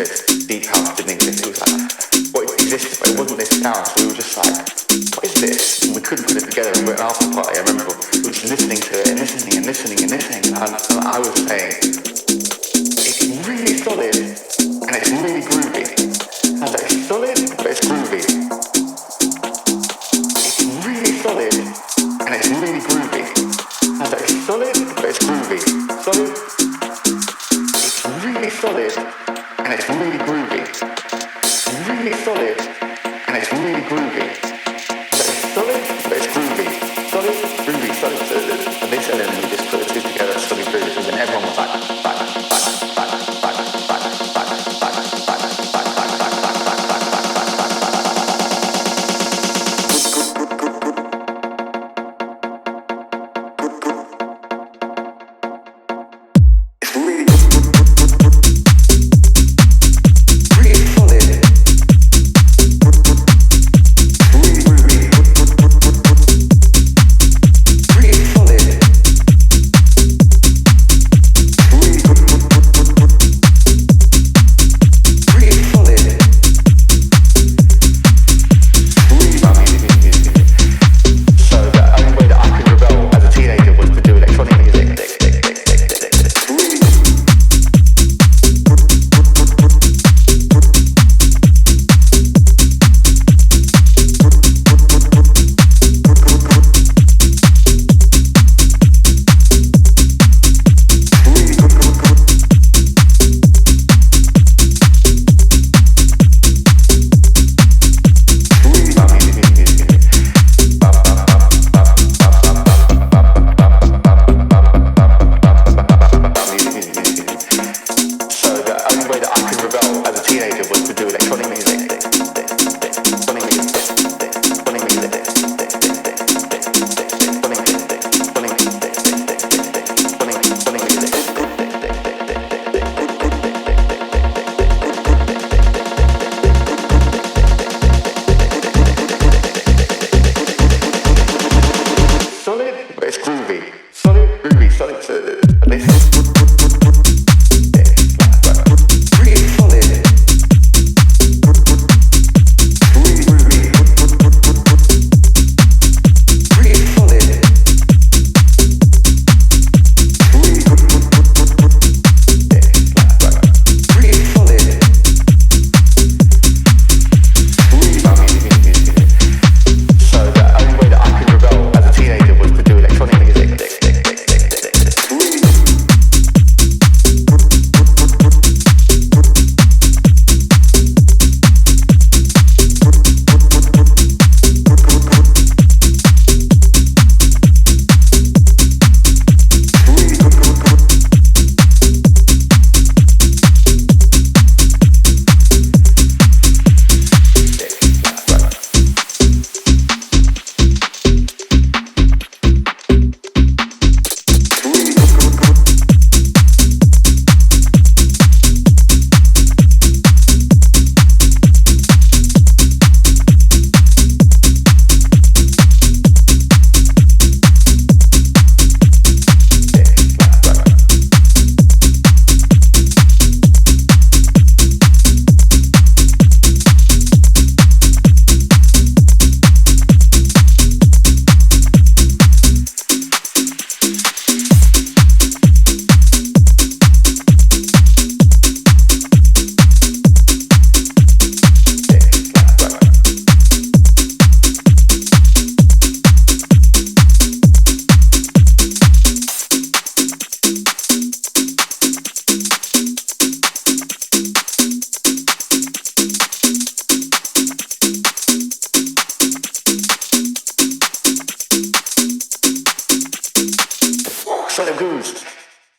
exist. Deep house didn't exist. It was like, well, it existed, but it wasn't this sound. So we were just like, what is this? And we couldn't put it together. We were at an after party. I remember we were just listening to it and listening and listening and listening. And I was saying, it's really solid and it's really groovy. I was like, it's solid, but it's groovy. It's really solid and it's really groovy. I was like, it's solid, but it's groovy. Solid. It's really solid and it's really groovy. Really solid and it's really groovy. So it's solid, but it's groovy. Solid, groovy, solid. So and they said, and we just put the two together, solid, groovy. And then everyone was like, way that I can rebel